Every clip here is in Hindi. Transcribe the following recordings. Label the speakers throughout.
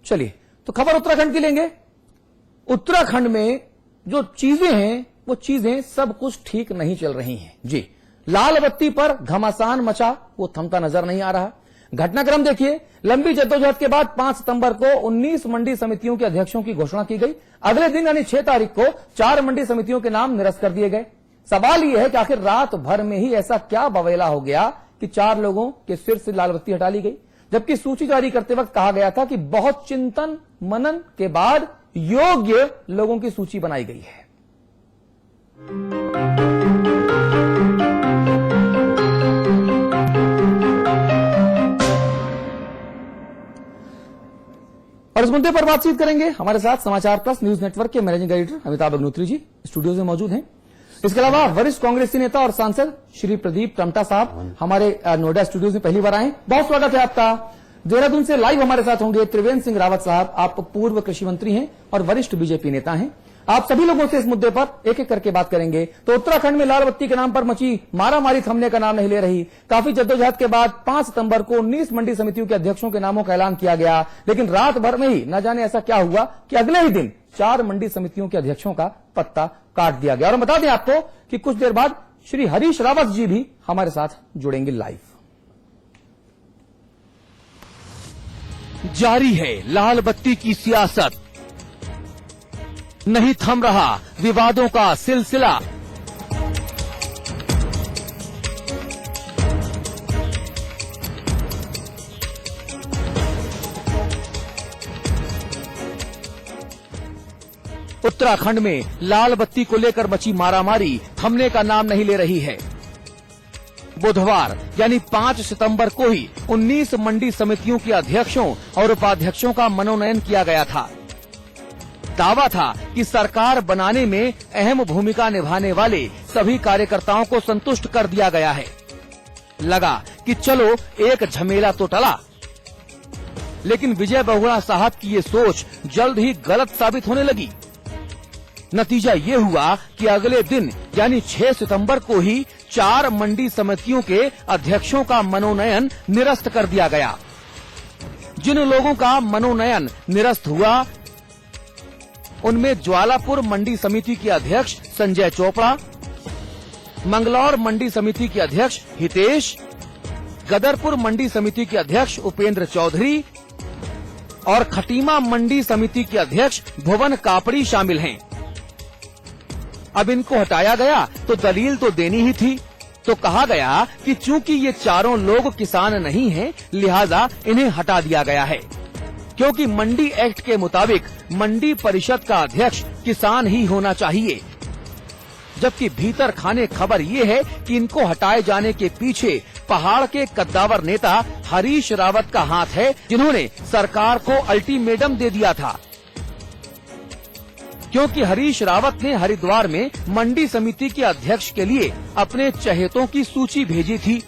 Speaker 1: चलिए तो खबर उत्तराखंड की लेंगे। उत्तराखंड में जो चीजें हैं वो चीजें सब कुछ ठीक नहीं चल रही हैं जी। लाल बत्ती पर घमासान मचा, वो थमता नजर नहीं आ रहा। घटनाक्रम देखिए, लंबी जद्दोजहद के बाद 5 सितंबर को 19 मंडी समितियों के अध्यक्षों की घोषणा की गई। अगले दिन यानी 6 तारीख को 4 मंडी समितियों के नाम निरस्त कर दिए गए। सवाल यह है कि आखिर रात भर में ही ऐसा क्या बवेला हो गया कि 4 लोगों के सिर से लाल बत्ती हटा ली गई, जबकि सूची जारी करते वक्त कहा गया था कि बहुत चिंतन मनन के बाद योग्य लोगों की सूची बनाई गई है। और इस मुद्दे पर बातचीत करेंगे हमारे साथ समाचार प्लस न्यूज नेटवर्क के managing editor Amitabh Agnihotri ji studio में मौजूद हैं। इसके अलावा वरिष्ठ कांग्रेसी नेता और सांसद श्री प्रदीप टमटा साहब हमारे नोएडा स्टूडियो में पहली बार आए, बहुत स्वागत है आपका। देहरादून से लाइव हमारे साथ होंगे त्रिवेंद्र सिंह रावत साहब, आप पूर्व कृषि मंत्री हैं और वरिष्ठ बीजेपी नेता हैं। आप सभी लोगों से इस मुद्दे पर एक एक करके बात करेंगे। तो उत्तराखंड में लाल बत्ती के नाम पर मची मारामारी थमने का नाम नहीं ले रही। काफी जद्दोजहद के बाद 5 सितंबर को 19 मंडी समितियों के अध्यक्षों के नामों का ऐलान किया गया, लेकिन रात भर में ही न जाने ऐसा क्या हुआ कि अगले ही दिन 4 मंडी समितियों के अध्यक्षों का पत्ता काट दिया गया। और बता दें आपको कि कुछ देर बाद श्री हरीश रावत जी भी हमारे साथ जुड़ेंगे लाइव।
Speaker 2: जारी है लाल बत्ती की सियासत, नहीं थम रहा विवादों का सिलसिला। उत्तराखंड में लाल बत्ती को लेकर मची मारामारी थमने का नाम नहीं ले रही है। बुधवार यानी 5 सितंबर को ही 19 मंडी समितियों के अध्यक्षों और उपाध्यक्षों का मनोनयन किया गया था। दावा था कि सरकार बनाने में अहम भूमिका निभाने वाले सभी कार्यकर्ताओं को संतुष्ट कर दिया गया है। लगा कि चलो एक झमेला तो टला, लेकिन विजय बहुगुणा साहब की ये सोच जल्द ही गलत साबित होने लगी। नतीजा ये हुआ कि अगले दिन यानी 6 सितंबर को ही 4 मंडी समितियों के अध्यक्षों का मनोनयन निरस्त कर दिया गया। जिन लोगों का मनोनयन निरस्त हुआ उनमें ज्वालापुर मंडी समिति के अध्यक्ष संजय चोपड़ा, मंगलौर मंडी समिति के अध्यक्ष हितेश, गदरपुर मंडी समिति के अध्यक्ष उपेंद्र चौधरी और खटीमा मंडी समिति के अध्यक्ष भुवन कापड़ी शामिल हैं। अब इनको हटाया गया तो दलील तो देनी ही थी, तो कहा गया कि चूंकि ये चारों लोग किसान नहीं हैं, लिहाजा इन्हें हटा दिया गया है, क्योंकि मंडी एक्ट के मुताबिक मंडी परिषद का अध्यक्ष किसान ही होना चाहिए। जबकि भीतर खाने खबर ये है कि इनको हटाए जाने के पीछे पहाड़ के कद्दावर नेता हरीश रावत का हाथ है, जिन्होंने सरकार को अल्टीमेटम दे दिया था, क्योंकि हरीश रावत ने हरिद्वार में मंडी समिति के अध्यक्ष के लिए अपने चहेतों की सूची भेजी थी।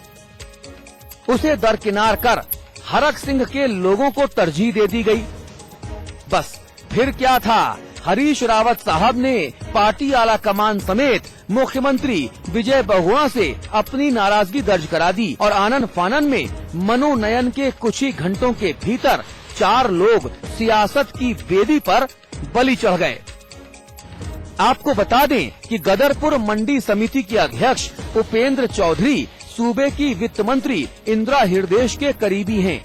Speaker 2: उसे दरकिनार कर हरक सिंह के लोगों को तरजीह दे दी गई। बस फिर क्या था, हरीश रावत साहब ने पार्टी आला कमान समेत मुख्यमंत्री विजय बहुगुणा से अपनी नाराजगी दर्ज करा दी और आनन फानन में मनोनयन के कुछ ही घंटों के भीतर 4 लोग सियासत की वेदी पर बलि चढ़ गए। आपको बता दें कि गदरपुर मंडी समिति के अध्यक्ष उपेंद्र चौधरी सूबे की वित्त मंत्री इंदिरा हृदयेश के करीबी हैं,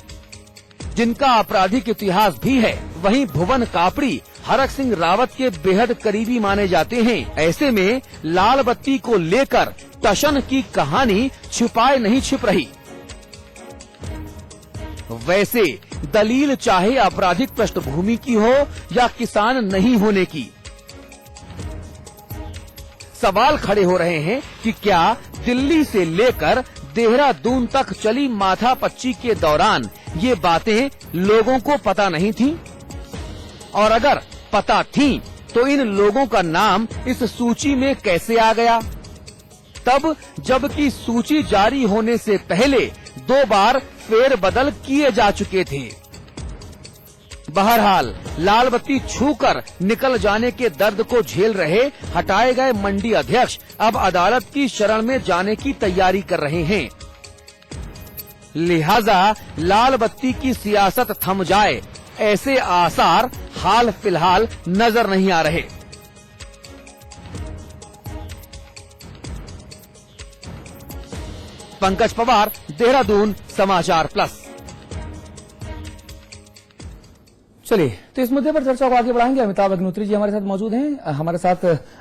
Speaker 2: जिनका आपराधिक इतिहास भी है। वहीं भुवन कापड़ी हरक सिंह रावत के बेहद करीबी माने जाते हैं। ऐसे में लाल बत्ती को लेकर टशन की कहानी छुपाए नहीं छिप रही। वैसे दलील चाहे आपराधिक पृष्ठभूमि की हो या किसान नहीं होने की, सवाल खड़े हो रहे हैं कि क्या दिल्ली से लेकर देहरादून तक चली माथापच्ची के दौरान ये बातें लोगों को पता नहीं थीं? और अगर पता थीं, तो इन लोगों का नाम इस सूची में कैसे आ गया? तब जबकि सूची जारी होने से पहले 2 बार फेरबदल किए जा चुके थे। बहरहाल लाल बत्ती छूकर निकल जाने के दर्द को झेल रहे हटाए गए मंडी अध्यक्ष अब अदालत की शरण में जाने की तैयारी कर रहे हैं। लिहाजा लाल बत्ती की सियासत थम जाए ऐसे आसार हाल फिलहाल नजर नहीं आ रहे। पंकज पवार, देहरादून, समाचार प्लस।
Speaker 1: चलिए, तो इस मुद्दे पर चर्चा को आगे बढ़ाएंगे। अमिताभ अग्निहोत्री जी हमारे साथ मौजूद हैं, हमारे साथ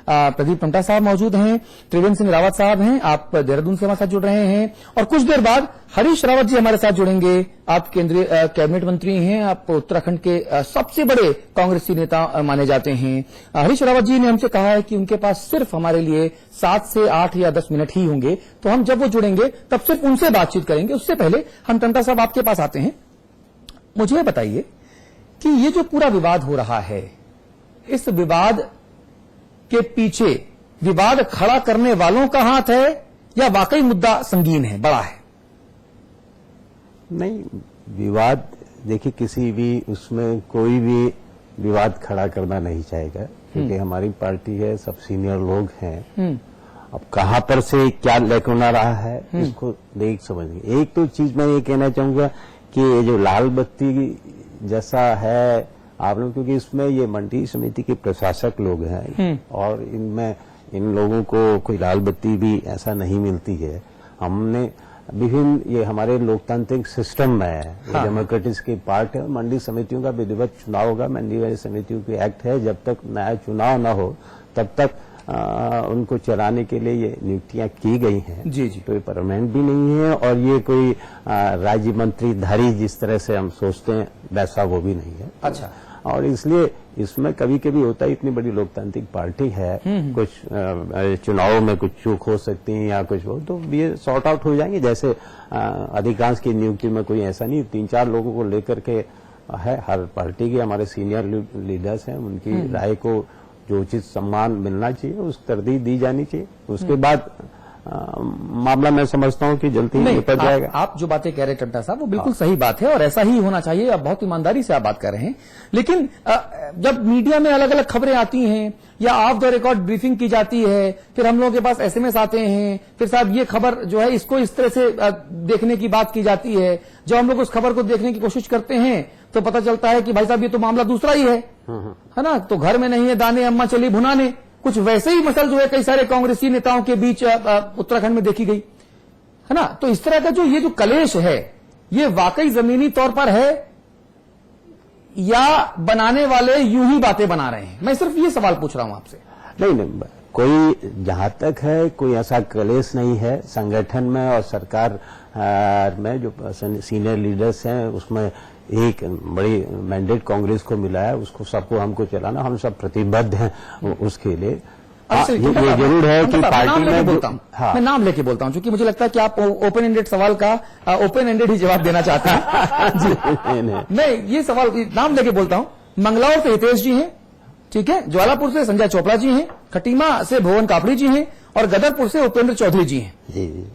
Speaker 1: प्रदीप टमटा साहब मौजूद हैं, त्रिवेंद्र सिंह रावत साहब हैं, आप देहरादून से हमारे साथ जुड़ रहे हैं, और कुछ देर बाद हरीश रावत जी हमारे साथ जुड़ेंगे। आप केंद्रीय कैबिनेट मंत्री हैं, आप उत्तराखंड के सबसे बड़े कांग्रेसी नेता माने जाते हैं। हरीश रावत जी ने हमसे कहा है कि उनके पास सिर्फ हमारे लिए 7 से 8 या 10 मिनट ही होंगे, तो हम जब वो जुड़ेंगे तब सिर्फ उनसे बातचीत करेंगे। उससे पहले हम टमटा साहब आपके पास आते हैं। मुझे बताइए कि ये जो पूरा विवाद हो रहा है, इस विवाद के पीछे विवाद खड़ा करने वालों का हाथ है या वाकई मुद्दा संगीन है, बड़ा है?
Speaker 3: नहीं, विवाद देखिए, किसी भी उसमें कोई भी विवाद खड़ा करना नहीं चाहेगा, क्योंकि हमारी पार्टी है, सब सीनियर लोग हैं। अब कहां पर से क्या लेकर आ रहा है इसको देख समझिए। एक तो चीज मैं ये कहना चाहूंगा कि ये जो लाल बत्ती जैसा है आप लोग, क्योंकि इसमें ये मंडी समिति के प्रशासक लोग हैं और इनमें इन लोगों को कोई लाल बत्ती भी ऐसा नहीं मिलती है। हमने विभिन्न ये हमारे लोकतांत्रिक सिस्टम में है, ये डेमोक्रेटिक्स की पार्ट है। मंडी समितियों का विधिवत चुनाव होगा, मंडी समितियों की एक्ट है, जब तक नया चुनाव न हो तब तक उनको चलाने के लिए ये नियुक्तियां की गई हैं।
Speaker 1: जी जी।
Speaker 3: तो ये परमानेंट भी नहीं है और ये कोई राज्य मंत्री धारी जिस तरह से हम सोचते हैं वैसा वो भी नहीं है।
Speaker 1: अच्छा।
Speaker 3: और इसलिए इसमें कभी कभी होता है, इतनी बड़ी लोकतांत्रिक पार्टी है, कुछ चुनावों में कुछ चूक हो सकती है या कुछ हो, तो ये सॉर्ट आउट हो जाएंगे। जैसे अधिकांश की नियुक्ति में कोई ऐसा नहीं, 3-4 लोगों को लेकर के है हर पार्टी के हमारे सीनियर लीडर्स हैं, उनकी राय को जो उचित सम्मान मिलना चाहिए उस तरदीद दी जानी चाहिए। उसके बाद मामला मैं समझता हूं कि जल्दी निपट जाएगा।
Speaker 1: आप जो बातें कह रहे हैं टंटा साहब, वो बिल्कुल सही बात है और ऐसा ही होना चाहिए। आप बहुत ईमानदारी से आप बात कर रहे हैं, लेकिन जब मीडिया में अलग अलग खबरें आती हैं या ऑफ द रिकॉर्ड ब्रीफिंग की जाती है, फिर हम लोगों के पास एसएमएस आते हैं, फिर साहब ये खबर जो है इसको इस तरह से देखने की बात की जाती है। जब हम लोग उस खबर को देखने की कोशिश करते हैं तो पता चलता है कि भाई साहब ये तो मामला दूसरा ही है ना। तो घर में नहीं है दाने, अम्मा चली भुनाने, कुछ वैसे ही मसल जो है कई सारे कांग्रेसी नेताओं के बीच उत्तराखंड में देखी गई है ना। तो इस तरह का जो ये जो कलेश है, ये वाकई जमीनी तौर पर है या बनाने वाले यूं ही बातें बना रहे हैं? मैं सिर्फ ये सवाल पूछ रहा हूं आपसे।
Speaker 3: नहीं, कोई जहां तक है कोई ऐसा कलेश नहीं है संगठन में और सरकार में। जो सीनियर लीडर्स हैं उसमें एक बड़ी मैंडेट कांग्रेस को मिला है, उसको सबको हमको चलाना, हम सब प्रतिबद्ध हैं उसके लिए। ये जरूर है कि पार्टी में बोलता हूं,
Speaker 1: मैं नाम लेके बोलता हूं, क्योंकि मुझे लगता है कि आप ओपन एंडेड सवाल का ओपन एंडेड ही जवाब देना चाहते हैं। जी मैं ये सवाल नाम लेके बोलता हूं। मंगलौर से हितेश जी हैं, ठीक है, ज्वालापुर से संजय चोपड़ा जी हैं, खटीमा से भुवन कापड़ी जी हैं और गदरपुर से उपेंद्र चौधरी जी हैं।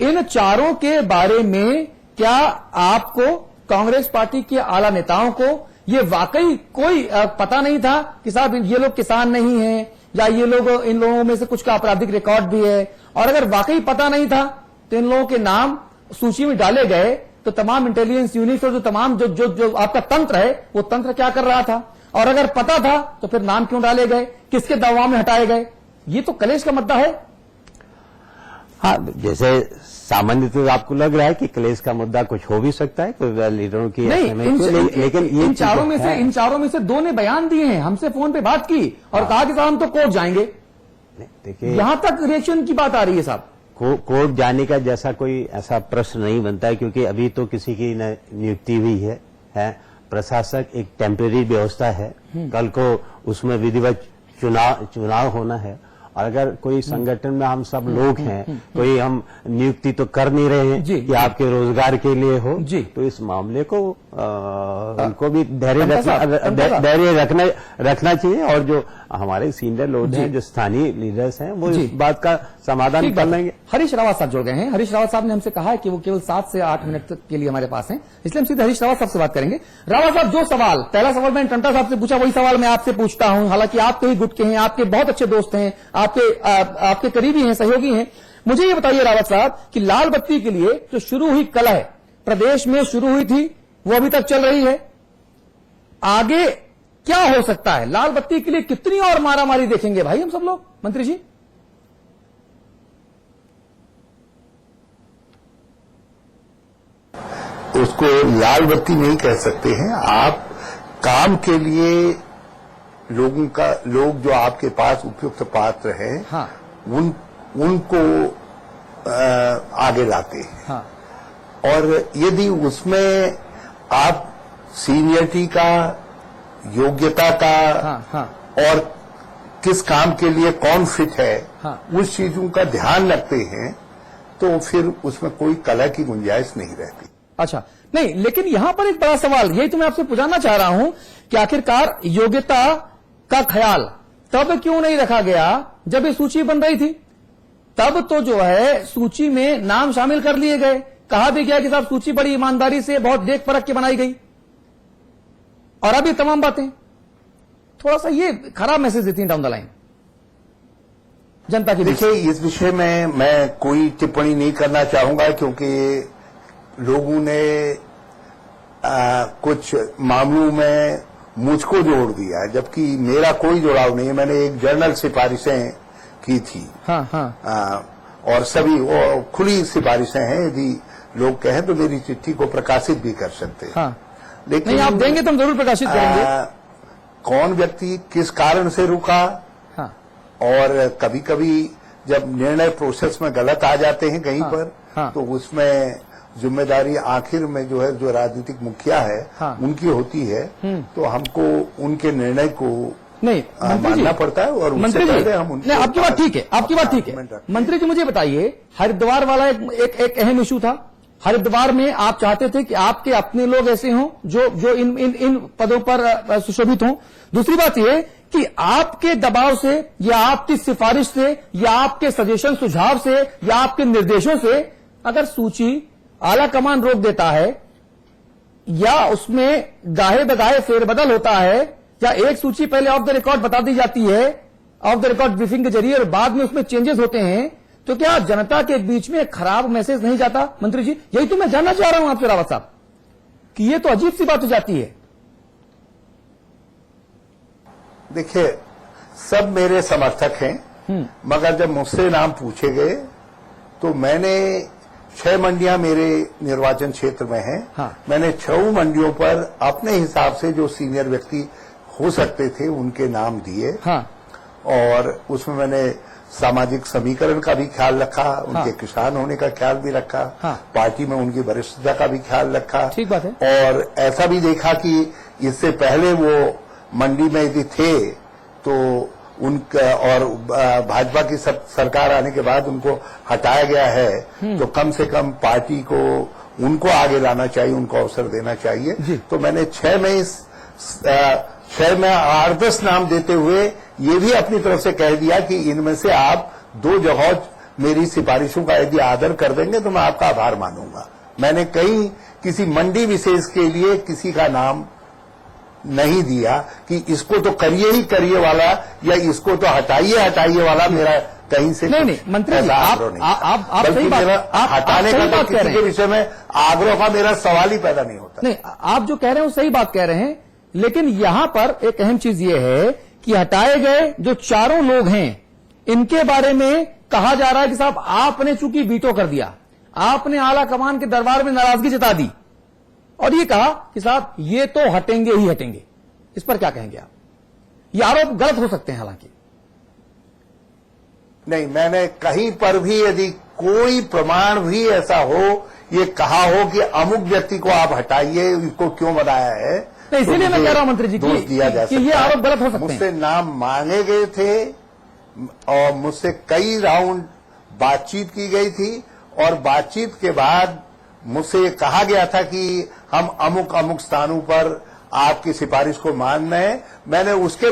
Speaker 1: इन चारों के बारे में क्या आपको, कांग्रेस पार्टी के आला नेताओं को, ये वाकई कोई पता नहीं था कि साहब ये लोग किसान नहीं हैं या ये लोग, इन लोगों में से कुछ का आपराधिक रिकॉर्ड भी है? और अगर वाकई पता नहीं था तो इन लोगों के नाम सूची में डाले गए, तो तमाम इंटेलिजेंस यूनिट और जो तमाम जो आपका तंत्र है वो तंत्र क्या कर रहा था? और अगर पता था तो फिर नाम क्यों डाले गए, किसके दबाव में हटाए गए? ये तो कलेश का मुद्दा है।
Speaker 3: हाँ, जैसे सामान्य तो आपको लग रहा है कि कलेश का मुद्दा कुछ हो भी सकता है कोई लीडरों की,
Speaker 1: लेकिन इन चारों में से 2 ने बयान दिए हैं, हमसे फोन पे बात की और कहा कि साहब हम तो कोर्ट जाएंगे। देखिए, यहां तक रिएक्शन की बात आ रही है साहब।
Speaker 3: कोर्ट जाने का जैसा कोई ऐसा प्रश्न नहीं बनता है, क्योंकि अभी तो किसी की नियुक्ति हुई है। प्रशासक एक टेम्परेरी व्यवस्था है, कल को उसमें विधिवत चुनाव होना है। और अगर कोई संगठन में हम सब लोग हैं, कोई हम नियुक्ति तो कर नहीं रहे हैं कि आपके रोजगार के लिए हो, तो इस मामले को उनको भी धैर्य रखना चाहिए। और जो हमारे सीनियर लोग हैं, जो स्थानीय लीडर्स हैं, वो इस बात का समाधान कर लेंगे।
Speaker 1: हरीश रावत साहब जुड़ गए हैं। हरीश रावत साहब ने हमसे कहा है कि वो केवल 7 से 8 मिनट तक के लिए हमारे पास हैं, इसलिए हम सीधे हरीश रावत साहब से बात करेंगे। रावत साहब, जो सवाल, पहला सवाल मैंने टंटा साहब से पूछा, वही सवाल मैं आपसे पूछता हूं। हालांकि आप तो ही गुट के हैं, आपके बहुत अच्छे दोस्त हैं, आपके करीबी हैं, सहयोगी हैं। मुझे ये बताइए रावत साहब कि लाल बत्ती के लिए जो शुरू हुई कलह प्रदेश में शुरू हुई थी, वो अभी तक चल रही है? आगे क्या हो सकता है? लाल बत्ती के लिए कितनी और मारामारी देखेंगे भाई हम सब लोग, मंत्री जी?
Speaker 4: उसको लाल बत्ती नहीं कह सकते हैं आप। काम के लिए लोग जो आपके पास उपयुक्त पात्र हैं,
Speaker 1: हाँ।
Speaker 4: उनको आगे लाते हैं।
Speaker 1: हाँ।
Speaker 4: और यदि उसमें आप सीनियरिटी का, योग्यता का,
Speaker 1: हाँ। हाँ।
Speaker 4: और किस काम के लिए कौन फिट है,
Speaker 1: हाँ।
Speaker 4: उस चीजों का ध्यान रखते हैं, तो फिर उसमें कोई कला की गुंजाइश नहीं रहती।
Speaker 1: अच्छा, नहीं, लेकिन यहां पर एक बड़ा सवाल, यही तो मैं आपसे पूछना चाह रहा हूं कि आखिरकार योग्यता का ख्याल तब क्यों नहीं रखा गया जब ये सूची बन रही थी? तब तो जो है सूची में नाम शामिल कर लिए गए, कहा भी गया कि साहब सूची बड़ी ईमानदारी से, बहुत देख परख के बनाई गई, और अब ये तमाम बातें थोड़ा सा ये खराब मैसेज देती हैं डाउन द लाइन जनता की।
Speaker 4: देखिए, इस विषय में मैं कोई टिप्पणी नहीं करना चाहूंगा, क्योंकि लोगों ने कुछ मामलों में मुझको जोड़ दिया है, जबकि मेरा कोई जुड़ाव नहीं है। मैंने एक जर्नल सिफारिशें की थी।
Speaker 1: हाँ। हाँ।
Speaker 4: और सभी वो खुली सिफारिशें हैं, यदि लोग कहें तो मेरी चिट्ठी को प्रकाशित भी कर सकते हैं।
Speaker 1: हाँ।
Speaker 4: लेकिन
Speaker 1: नहीं, आप देंगे तो हम जरूर प्रकाशित करेंगे।
Speaker 4: कौन व्यक्ति किस कारण से रुका,
Speaker 1: हाँ।
Speaker 4: और कभी कभी जब निर्णय प्रोसेस में गलत आ जाते हैं कहीं
Speaker 1: हाँ।
Speaker 4: पर,
Speaker 1: हाँ।
Speaker 4: तो उसमें जिम्मेदारी आखिर में जो है, जो राजनीतिक मुखिया है,
Speaker 1: हाँ।
Speaker 4: उनकी होती है। तो हमको उनके निर्णय को
Speaker 1: नहीं, मंत्री जी,
Speaker 4: मानना पड़ता है, और उससे
Speaker 1: मंत्री जी,
Speaker 4: पहले हम उनके
Speaker 1: नहीं, आपकी बात ठीक है, आपकी बात ठीक है।
Speaker 4: argument रखते हैं।
Speaker 1: मंत्री जी, मुझे बताइए, हरिद्वार वाला एक अहम इशू था। हरिद्वार में आप चाहते थे कि आपके अपने लोग ऐसे हों जो इन पदों पर सुशोभित हों। दूसरी बात यह कि आपके दबाव से, या आपकी सिफारिश से, या आपके सजेशन सुझाव से, या आपके निर्देशों से अगर सूची आला कमान रोक देता है, या उसमें गाहे बगाहे फेरबदल होता है, या एक सूची पहले ऑफ द रिकॉर्ड बता दी जाती है, ऑफ द रिकॉर्ड ब्रीफिंग के जरिए, और बाद में उसमें चेंजेस होते हैं, तो क्या जनता के बीच में खराब मैसेज नहीं जाता? मंत्री जी, यही तो मैं जानना चाह रहा हूं आपसे रावत साहब, कि ये तो अजीब सी बात हो जाती है।
Speaker 4: देखिए, सब मेरे समर्थक हैं, मगर जब मुझसे नाम पूछे गए तो मैंने 6 मंडियां मेरे निर्वाचन क्षेत्र में हैं।
Speaker 1: हाँ।
Speaker 4: मैंने 6 मंडियों पर अपने हिसाब से जो सीनियर व्यक्ति हो सकते थे उनके नाम दिए।
Speaker 1: हाँ।
Speaker 4: और उसमें मैंने सामाजिक समीकरण का भी ख्याल रखा, उनके किसान होने का ख्याल भी रखा।
Speaker 1: हाँ।
Speaker 4: पार्टी में उनकी वरिष्ठता का भी ख्याल रखा।
Speaker 1: ठीक बात है।
Speaker 4: और ऐसा भी देखा कि इससे पहले वो मंडी में यदि थे तो उनका, और भाजपा की सरकार आने के बाद उनको हटाया गया है, तो कम से कम पार्टी को उनको आगे लाना चाहिए, उनको अवसर देना चाहिए। तो मैंने 6 में 8-10 नाम देते हुए ये भी अपनी तरफ से कह दिया कि इनमें से आप 2 जगह मेरी सिफारिशों का यदि आदर कर देंगे तो मैं आपका आभार मानूंगा। मैंने कहीं किसी मंडी विशेष के लिए किसी का नाम नहीं दिया कि इसको तो करिए ही करिए वाला, या इसको तो हटाइए वाला मेरा कहीं से
Speaker 1: नहीं, मंत्री जी, आप सही बात, आप
Speaker 4: हटाने का तो
Speaker 1: कह रहे
Speaker 4: किसी के
Speaker 1: हैं।
Speaker 4: विषय में आग्रह का मेरा सवाल ही पैदा नहीं होता।
Speaker 1: नहीं, आप जो कह रहे हैं वो सही बात कह रहे हैं, लेकिन यहां पर एक अहम चीज ये है कि हटाए गए जो 4 लोग हैं, इनके बारे में कहा जा रहा है कि साहब आपने चूंकि वीटो कर दिया, आपने आला कमान के दरबार में नाराजगी जता दी, और ये कहा कि साहब ये तो हटेंगे ही हटेंगे। इस पर क्या कहेंगे आप? ये आरोप गलत हो सकते हैं हालांकि।
Speaker 4: नहीं, मैंने कहीं पर भी यदि कोई प्रमाण भी ऐसा हो, ये कहा हो कि अमुक व्यक्ति को आप हटाइए, इसको क्यों बनाया है,
Speaker 1: नहीं, इसीलिए मैं कह रहा हूं मंत्री जी
Speaker 4: दोष दिया जा
Speaker 1: कि
Speaker 4: सकता
Speaker 1: ये
Speaker 4: है।
Speaker 1: आरोप गलत हो सकते हैं।
Speaker 4: मुझसे नाम मांगे गए थे और मुझसे कई राउंड बातचीत की गई थी, और बातचीत के बाद मुझसे ये कहा गया था कि हम अमुक स्थानों पर आपकी सिफारिश को मान रहे हैं। मैंने उसके